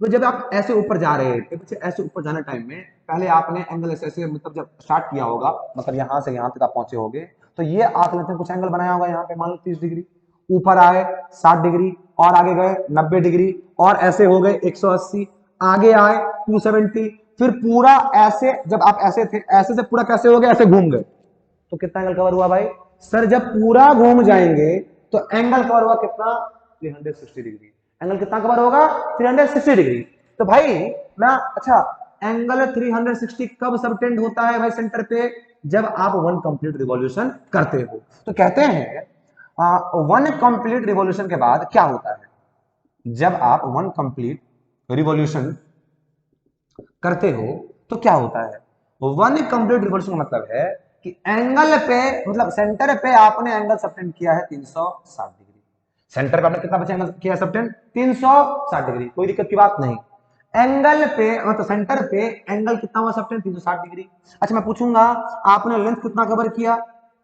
तो जब आप ऐसे ऊपर जा रहे थे, बच्चे ऐसे ऊपर जाने टाइम में पहले आपने एंगल ऐसे मतलब जब स्टार्ट किया होगा, मतलब यहां से यहां तक आप पहुंचे होगे, तो ये आंख लेते कुछ एंगल बनाया होगा, यहाँ पे मान लो 30 डिग्री, ऊपर आए 60 डिग्री, और आगे गए 90 डिग्री, और ऐसे हो गए 180, आगे आए 270, फिर पूरा ऐसे, जब आप ऐसे थे ऐसे से पूरा कैसे हो गए? ऐसे घूम गए, तो कितना एंगल कवर हुआ भाई? सर जब पूरा घूम जाएंगे तो एंगल कवर हुआ कितना? 360 डिग्री। एंगल कितना कवर होगा? 360 डिग्री। तो भाई मैं, अच्छा एंगल 360 कब सबटेंड होता है भाई सेंटर पे? जब आप वन कंप्लीट रिवॉल्यूशन करते हो। तो कहते हैं वन कंप्लीट रिवॉल्यूशन के बाद क्या होता है? जब आप वन कंप्लीट रिवॉल्यूशन करते हो तो क्या होता है? वन कंप्लीट रिवॉल्यूशन मतलब है कि एंगल पे, मतलब सेंटर पे आपने एंगल सबटेंड किया है 360 डिग्री। सेंटर पे आपने कितना बचा एंगल किया सबटेंड? 360 डिग्री, कोई दिक्कत की बात नहीं। एंगल पे मतलब सेंटर पे एंगल कितना हुआ सबटेंड? 360 डिग्री। अच्छा मैं पूछूंगा आपने लेंथ कितना कवर किया?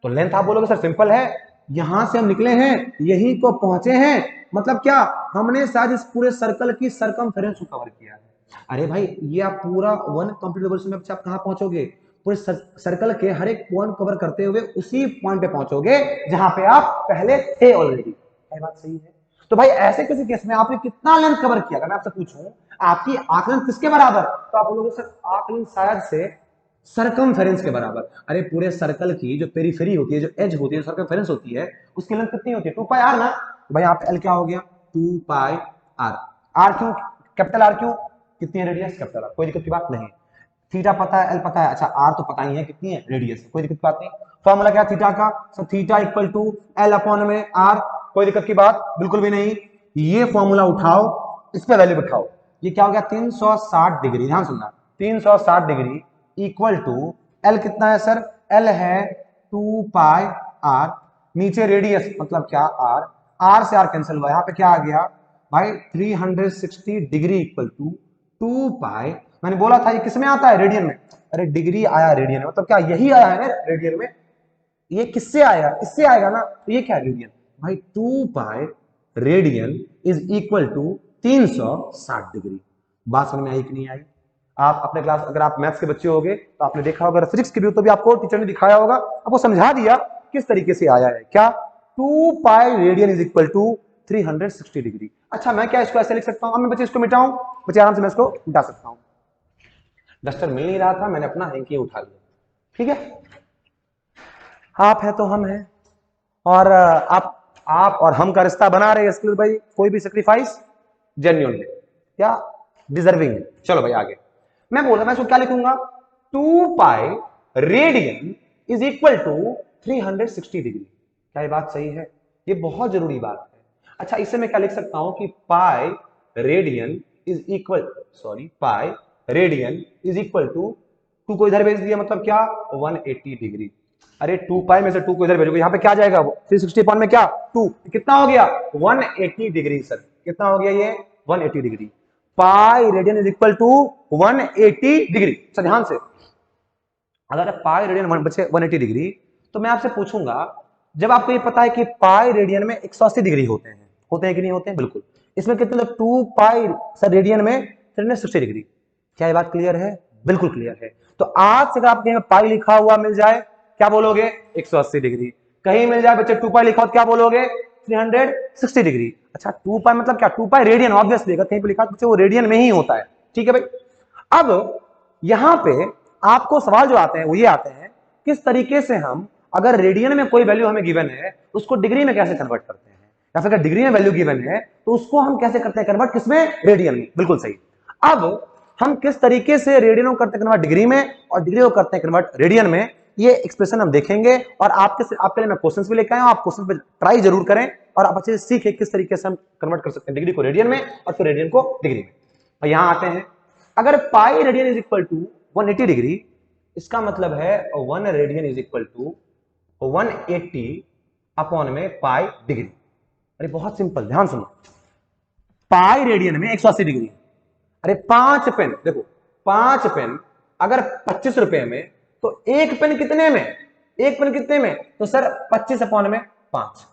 तो लेंथ आप बोलोगे सर सिंपल है, यहां से हम निकले हैं यहीं को पहुंचे हैं, मतलब क्या हमने शायद इस पूरे सर्कल की सरकमफेरेंस को कवर किया है। अरे भाई ये आप पूरा वन कंप्लीट रिवॉल्यूशन में आप कहां पहुंचोगे? पूरे सर्कल के हर एक पॉइंट कवर करते हुए उसी पॉइंट पे पहुंचोगे जहां पे आप पहले थे ऑलरेडी। क्या बात सही है? तो भाई ऐसे किसी केस में आपने कितना लेंथ कवर किया? अगर मैं आपसे पूछूं आपकी आकलन किसके बराबर, तो आप बोलोगे सर आकलन शायद से सरकमफेरेंस के बराबर। अरे पूरे सर्कल की जो पेरिफेरी होती है, जो एज होती है, सरकमफेरेंस होती है, उसकी लेंथ कितनी होती है? 2 पाई आर ना। तो भाई यहाँ पे एल क्या हो गया? 2 पाई आर। आर क्यों? कैपिटल आर क्यों? कितनी है रेडियस? Capital R. कोई दिक्कत की बात नहीं। थीटा पता है, एल पता है, अच्छा आर तो पता ही है कितनी है रेडियस, कोई दिक्कत की बात नहीं। फॉर्मूला क्या थीटा का? Sir theta equal to L upon में आर। कोई दिक्कत की बात बिल्कुल भी नहीं। ये फॉर्मूला उठाओ, इस पे वैल्यू बिठाओ। ये क्या हो गया? 360 डिग्री। ध्यान सुनना, 360 डिग्री इक्वल टू एल कितना है सर? एल है 2 पाई आर, नीचे रेडियस मतलब क्या? आर। आर से आर कैंसिल हुआ, यहाँ पे क्या आ गया भाई? 360 डिग्री इक्वल टू 2 पाई। मैंने बोला था ये किसमें आता है? रेडियन में। अरे डिग्री आया रेडियन में, मतलब क्या यही आया है ना रेडियन में? ये किससे आया? इससे आएगा ना। तो ये क्या है? रेडियन। भाई 2 pi radian is equal to 360 degree. बात समझ में आई कि नहीं आई? आप अपने क्लास, अगर आप मैथ्स के बच्चे होंगे तो आपने देखा होगा, फिजिक्स के भी तो भी आपको टीचर ने दिखाया होगा, आपको समझा दिया किस तरीके से आया है। क्या? 2 pi radian is equal to 360 degree. अच्छा मैं क्या इसको ऐसे लिख सकता हूं? अब मैं बच्चे इसको मिटाऊं, बच्चे आराम से मैं इसको मिटा सकता हूं। डस्टर मिल नहीं रहा था, मैंने अपना हैंकी उठा लिया। ठीक है, आप है तो हम हैं, और आप और हम का रिश्ता बना रहे हैं इसके लिए भाई कोई भी सेक्रीफाइस जेन्युइन है, क्या डिजर्विंग है। चलो भाई आगे मैं बोल रहा, मैं इसको क्या लिखूंगा? 2 pi radian is equal to 360 degree. क्या ये बात सही है? ये बहुत जरूरी बात है। अच्छा इससे मैं क्या लिख सकता हूं कि pi radian is equal, sorry pi radian is equal to, 2 को इधर भेज दिया मतलब क्या? 180 डिग्री। अरे 2 पाई में से 2 को इधर भेजोगे, यहाँ पे क्या जाएगा? 360 पॉइंट में क्या 2, कितना हो गया? 180 डिग्री। सर कितना हो गया ये? 180 degree. Pi radian is equal to 180 degree. Sir ध्यान से, अगर पाई रेडियन बचे 180 डिग्री, तो मैं आपसे पूछूंगा, जब आपको ये पता है कि पाई रेडियन में 180 डिग्री होते हैं कि नहीं होते हैं? बिल्कुल। इसमें कितने? 2 पाई सर रेडियन में 360 डिग्री। क्या ये बात क्लियर है? बिल्कुल क्लियर है। तो आज से अगर आप कहीं पाई लिखा हुआ मिल जाए, क्या बोलोगे? 180 डिग्री। कहीं मिल जाए बच्चे 2 पाई लिखा हो, क्या बोलोगे? 360 डिग्री। अच्छा 2 पाई मतलब क्या? 2 पाई रेडियन, ऑब्वियसली अगर कहीं पे लिखा तो वो रेडियन में ही होता है। ठीक है भाई। अब यहां पे आपको सवाल जो आते हैं वो ये आते हैं, किस तरीके से हम, अगर रेडियन में कोई वैल्यू हमें गिवन है, उसको डिग्री में कैसे कन्वर्ट करते हैं, या फिर अगर डिग्री में वैल्यू गिवन है तो उसको हम कैसे करते हैं कन्वर्ट? किसमें? रेडियन में। बिल्कुल सही। अब हम किस तरीके से रेडियन को करते हैं कन्वर्ट डिग्री में, और डिग्री को करते हैं कन्वर्ट रेडियन में, ये एक्सप्रेशन हम देखेंगे। और आपके लिए मैं क्वेश्चंस भी लेकर आया हूं, आप क्वेश्चन पे ट्राई जरूर करें और आप अच्छे से सीखें किस तरीके से हम कन्वर्ट कर सकते हैं डिग्री को रेडियन में और फिर रेडियन को डिग्री में। और यहां आते हैं, अगर pi radian is equal to 180 degree, इसका मतलब है 1 radian is equal to 180 upon में पाई डिग्री। अरे बहुत सिंपल, ध्यान सुनो, पाई रेडियन में 180 डिग्री। अरे 5 पेन, देखो 5 पेन अगर 25 रुपए में, तो एक पेन कितने में? एक पेन कितने में? तो सर 25 अपॉन में 5।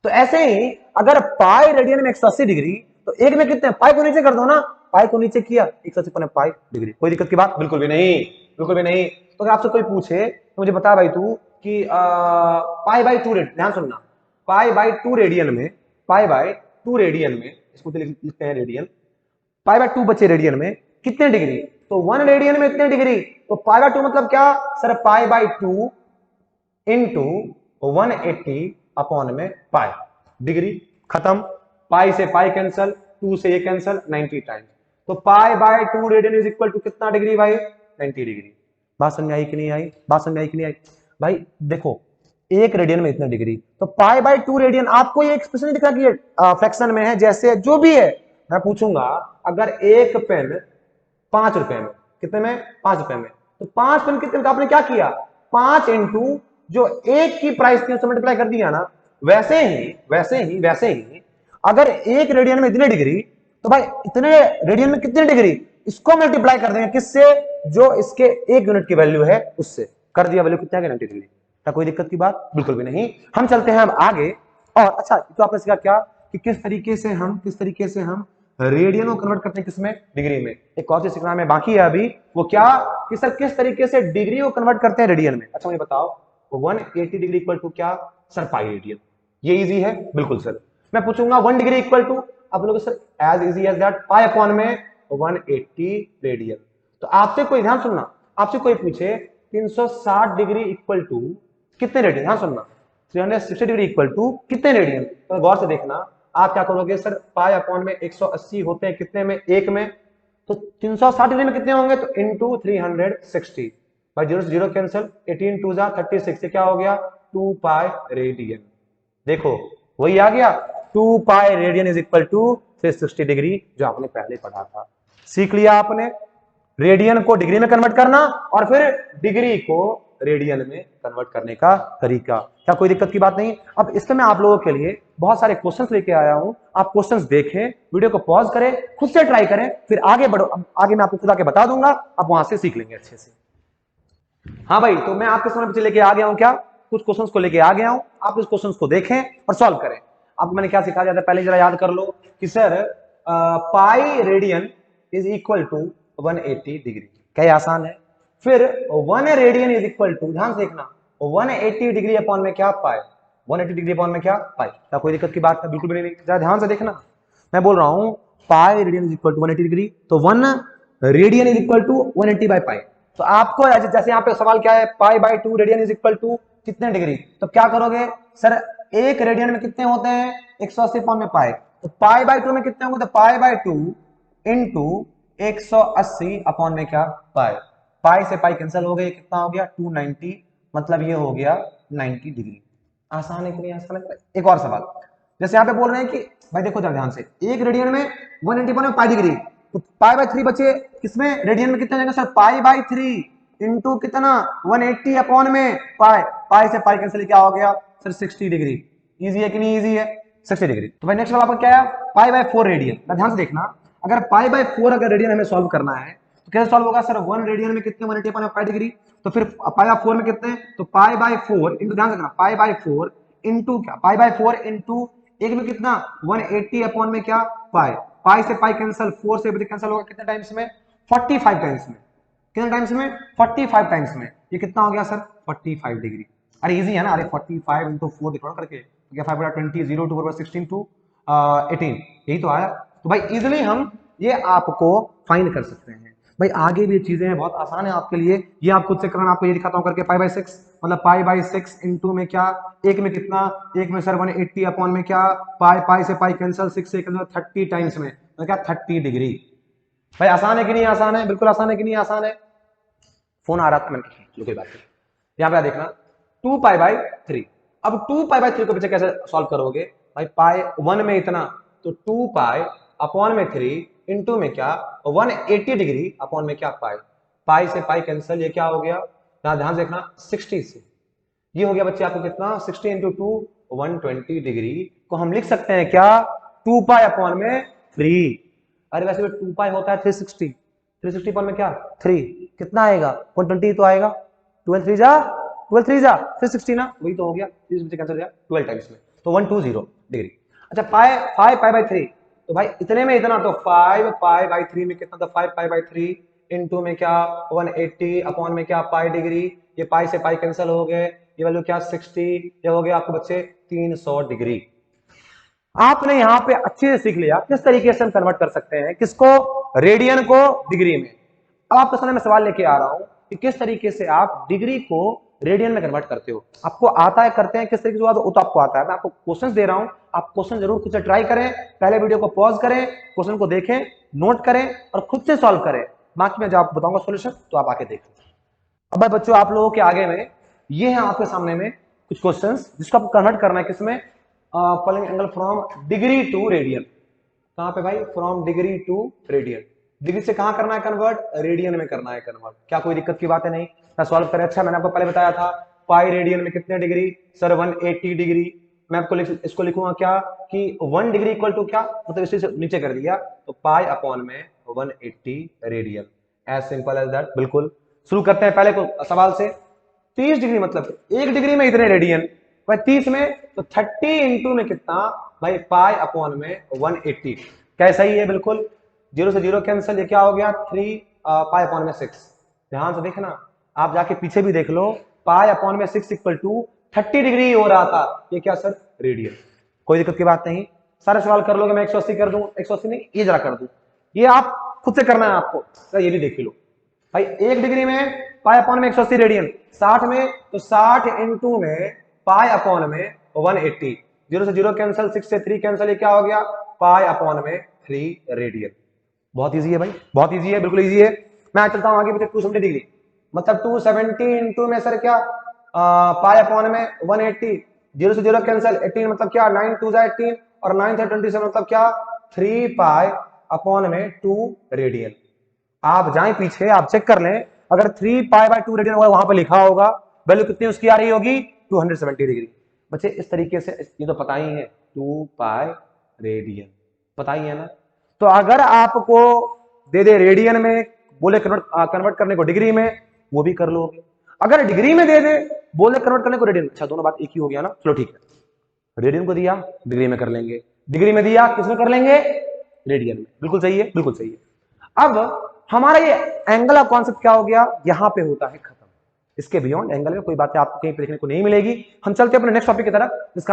तो ऐसे ही अगर पाई रेडियन में 180 डिग्री, तो एक में कितने? पाई को नीचे कर दो ना, पाई को नीचे किया 180 अपॉन पाई डिग्री। कोई दिक्कत की बात? बिल्कुल भी नहीं, बिल्कुल भी नहीं। तो अगर आपसे कोई पूछे तो मुझे बता भाई तू कि पाई बाई 2 रेडियन, ध्यान सुनना, पाई बाई 2 रेडियन में, पाई बाई 2 रेडियन में, इसको लिखते हैं रेडियन, पाई बाय 2 बचे रेडियन में कितने डिग्री? तो 1 रेडियन में इतने डिग्री। तो पाई बाय 2 मतलब क्या? Sir pi by 2 into 180 upon में पाई डिग्री। खत्म। पाई से पाई कैंसल, 2 से ये कैंसल, 90 टाइम्स। तो pi by 2 radian is equal to कितना डिग्री भाई? 90 डिग्री। बात समझ में आई कि नहीं आई? बात समझ में आई कि नहीं आई? भाई देखो, एक रेडियन में इतने डिग्री, तो पाई बाय 2 रेडियन, आपको ये एक्सप्रेशन दिख रहा है कि फ्रैक्शन में है, जैसे जो भी है। मैं पूछूंगा, अगर एक पेन 5 रुपए में, कितने में? 5 रुपए में, तो 5 पेन कितने? तो आपने क्या किया? 5 इंटू जो एक की प्राइस थी उससे मल्टीप्लाई कर दिया ना। वैसे ही अगर एक रेडियन में इतने डिग्री, तो भाई इतने रेडियन में कितने डिग्री, इसको मल्टीप्लाई कर देंगे किससे? जो इसके 1 यूनिट की वैल्यू है उससे। कर दिया, वैल्यू कितना है? 90 डिग्री। क्या कोई दिक्कत की बात? बिल्कुल भी नहीं। हम चलते हैं अब आगे। और अच्छा तो आपने सीखा क्या कि किस तरीके से हम रेडियन को कन्वर्ट करते हैं किसमें? डिग्री में। एक और चीज सीखना में बाकी है अभी, वो क्या कि सर किस तरीके से डिग्री को कन्वर्ट करते हैं रेडियन में। अच्छा मुझे बताओ, 180 डिग्री इक्वल टू क्या? Sir pi radian. ये इजी है? बिल्कुल सर। मैं पूछूंगा 1 डिग्री इक्वल टू, आप लोग sir as easy as that, pi upon में 180 रेडियन। तो आपसे कोई, ध्यान सुनना, आपसे कोई पूछे 360 डिग्री इक्वल टू कितने रेडियन, हाँ सुनना, 360 डिग्री इक्वल टू कितने रेडियन, तो गौर से देखना। आप क्या करोगे सर, पाई अपॉन में 180 होते हैं कितने में, एक में, तो 360 डिग्री में कितने होंगे, तो इंटू 360, भाई 0 से 0 कैंसिल, 18 2 जा 36, क्या हो गया 2 पाई रेडियन। देखो वही आ गया, 2 pi radian is equal to 360 degree, जो आपने पहले पढ़ा था। सीख लिया आपने रेडियन को डिग्री में कन्वर्ट करना और फिर डिग्री को रेडियन में कन्वर्ट करने का तरीका। क्या कोई दिक्कत की बात नहीं। अब इसमें मैं आप लोगों के लिए बहुत सारे क्वेश्चंस लेके आया हूं, आप क्वेश्चंस देखें, वीडियो को पॉज करें, खुद से ट्राई करें, फिर आगे बढ़ो। अब आगे मैं आपको खुद आके बता दूंगा, आप वहां से सीख लेंगे अच्छे से। हाँ भाई, तो मैं आपके सामने पीछे लेके आ गया हूं, क्या कुछ क्वेश्चंस को लेके आ गया हूं, आप इस क्वेश्चंस को देखें और सॉल्व करें। आपको मैंने क्या सिखाया जाता है, पहले जरा याद कर लो कि sir pi radian is equal to 180 degree, क्या आसान है। फिर 1 रेडियन इज इक्वल टू, ध्यान से देखना, 180 डिग्री अपॉन में क्या पाई, 180 डिग्री अपॉन में क्या पाई, क्या कोई दिक्कत की बात है, बिल्कुल भी नहीं। जरा ध्यान से देखना, मैं बोल रहा हूं pi radian is equal to 180 degree, तो 1 radian is equal to 180 by pi. तो आपको जैसे यहाँ पे सवाल क्या है, pi by 2 radian is equal to कितने डिग्री, तो क्या करोगे सर, एक रेडियन में कितने होते हैं 180 अपॉन में पाई, तो पाई बाई 2 में कितने होंगे, तो पाई बाई 2 इंटू 180 अपॉन में क्या पाई, पाई से पाई कैंसिल हो गए, कितना हो गया 290, मतलब ये हो गया 90 डिग्री। आसान है कि नहीं आसान है। एक और सवाल, जैसे यहाँ पे बोल रहे हैं कि भाई देखो जरा ध्यान से, एक रेडियन में 180 अपॉन में पाई डिग्री, तो पाई बाई 3 बचे, किसमें रेडियन में कितना जाएगा सर, पाई बाई 3 इंटू कितना 180 अपॉन में पाई, पाई से पाई कैंसिल, क्या हो गया सर 60 डिग्री। इजी है कि नहीं इजी है, 60 डिग्री। तो भाई नेक्स्ट वाला आपका क्या है, पाई बाई 4 रेडियन। ध्यान से देखना, अगर पाई बाई 4 अगर रेडियन हमें सॉल्व करना है तो कैसे सॉल्व होगा सर, 1 रेडियन में कितने 180 अपॉन पाई डिग्री, तो फिर पाई बाई 4 में कितने, तो पाई बाई 4 इंटू, ध्यान से देखना, पाई बाई 4 इंटू क्या, पाई बाई 4 इंटू एक में कितना 180 अपॉन में क्या पाई, पाई से पाई कैंसिल, 4 से कैंसिल होगा कितने टाइम्स में, 45 टाइम्स में, कितने टाइम्स में 45 टाइम्स में, ये कितना हो गया सर 45 डिग्री। अरे इजी है ना, अरे 45 इंटू 4 डिवाइड करके, तो क्या 5 बटा 20, 0 2 बटा 16 टू 18, यही तो आया। तो भाई इजीली हम ये आपको फाइंड कर सकते हैं। भाई आगे भी चीजें हैं, बहुत आसान है आपके लिए, ये आप खुद से करना, आपको ये दिखाता हूं करके, पाई बाई 6 मतलब पाई बाई 6 इंटू में क्या, एक में कितना, एक में सर 180 अपॉन में क्या पाई, पाई से पाई कैंसिल, 6 से कैंसिल, 30 टाइम्स में, तो क्या 30 डिग्री। भाई आसान है कि नहीं आसान है, बिल्कुल आसान है कि नहीं आसान है। फोन आ रहा था मैंने, कोई बात नहीं। यहाँ पे देखना 2 पाई बाई 3, अब 2 पाई बाई 3 को पीछे कैसे सॉल्व करोगे, भाई पाई 1 में इतना, तो 2 पाई अपॉन में 3 इंटू में क्या 180 डिग्री अपॉन में क्या पाई, पाई से पाई कैंसिल, ये क्या हो गया, यहाँ ध्यान देखना 60 से, ये हो गया बच्चे आपको कितना 60 इंटू 2 120 डिग्री को हम लिख सकते हैं क्या 2 पाई अपॉन में 3। अरे वैसे 2 पाई होता है 360, 360 अपॉन में क्या 3, कितना आएगा 120 तो आएगा, 12 3 जा 12 3 जा 360 ना, वही तो हो गया, 30 में कैंसिल हो गया 12 टाइम्स में, तो 120 डिग्री। अच्छा पाई 5 पाई बाई 3, तो भाई इतने में इतना, तो 5 पाई बाई 3 में कितना, तो 5 पाई बाई 3 इंटू में क्या 180 अपॉन में क्या पाई डिग्री, ये पाई से पाई कैंसिल हो गए, ये वैल्यू क्या 60, ये हो गया आपको बच्चे 300 डिग्री। आपने यहाँ पे अच्छे से सीख लिया किस तरीके से हम कन्वर्ट कर सकते हैं किसको, रेडियन को डिग्री में। अब आपके सामने मैं सवाल लेके आ रहा हूं कि किस तरीके से आप डिग्री को रेडियन में कन्वर्ट करते हो। आपको आता है, करते हैं किस तरीके से, वो तो आपको आता है। मैं आपको क्वेश्चन दे रहा हूं, आप क्वेश्चन जरूर खुद से ट्राई करें, पहले वीडियो को पॉज करें, क्वेश्चन को देखें, नोट करें और खुद से सॉल्व करें। बाकी मैं जब आपको बताऊंगा सोल्यूशन, तो आप आके देखें। अब भाई बच्चों आप लोगों के आगे में ये है आपके सामने में कुछ क्वेश्चंस जिसको आपको कन्वर्ट करना है किसमें, calling angle from degree to radian. कहां पे भाई, from degree to radian, degree से कहां करना है कन्वर्ट, रेडियन में करना है कन्वर्ट। क्या कोई दिक्कत की बात है, नहीं मैं सॉल्व करें। अच्छा मैंने आपको पहले बताया था पाई रेडियन में कितने डिग्री, सर 180 डिग्री। मैं आपको इसको लिखूंगा क्या कि 1 डिग्री इक्वल टू क्या, मतलब इसी से नीचे कर दिया, तो पाई अपॉन में 180 radian, as simple as that. बिल्कुल शुरू करते हैं पहले को सवाल से। 30 डिग्री मतलब 1 डिग्री में इतने रेडियन, भाई 30 में तो 30 इंटू में कितना भाई पाई अपॉन में 180, कैसा ही है बिल्कुल, 0 से 0 कैंसिल, ये क्या हो गया 3 पाई अपॉन में 6। ध्यान से देखना, आप जाके पीछे भी देख लो, पाई अपॉन में 6 इक्वल टू 30 डिग्री हो रहा था, ये क्या सर रेडियन। कोई दिक्कत की बात नहीं, सारे सवाल कर लोगे, मैं 180 कर दूं, 180 नहीं ये जरा कर दूं, ये आप खुद से करना है आपको, तो ये भी देख लो। भाई 1 डिग्री में पाई अपॉन में 180 रेडियन, 60 में तो 60 इंटू में पाई अपॉन में 180, 0 से 0 कैंसिल, 6 से 3 कैंसिल, ये क्या हो गया पाई अपॉन में 3 रेडियन। बहुत इजी है भाई, बहुत इजी है, बिल्कुल इजी है। मैं चलता हूं आगे, 270 डिग्री मतलब 270 इंटू में सर क्या पाई अपॉन में 180, 0 से 0 कैंसिल, 18 मतलब क्या 9 2 18 और 9 से 27 मतलब क्या 3 पाई अपॉन में 2 रेडियन। आप जाएं पीछे, आप चेक कर लें, अगर 3 पाई बाय 2 रेडियन वहां पे लिखा होगा, वैल्यू कितनी उसकी आ रही होगी 270 डिग्री। बच्चे इस तरीके से, ये तो पता ही है 2 पाई रेडियन, पता ही है ना। तो अगर आपको दे दे रेडियन में, बोले कन्वर्ट करने को डिग्री में, वो भी कर लोगे। अगर डिग्री में दे दे, बोले कन्वर्ट करने को रेडियन, अच्छा दोनों बात एक ही हो गया ना, चलो ठीक है। रेडियन को दिया डिग्री में कर लेंगे, डिग्री में दिया किसमें कर लेंगे रेडियन में, बिल्कुल सही है, बिल्कुल सही है। अब हमारा ये एंगल का कॉन्सेप्ट क्या हो गया, यहां पे होता है खत्म। इसके बियॉन्ड एंगल में कोई बातें आपको कहीं पे देखने को नहीं मिलेगी। हम चलते हैं अपने नेक्स्ट टॉपिक की तरफ, जिसका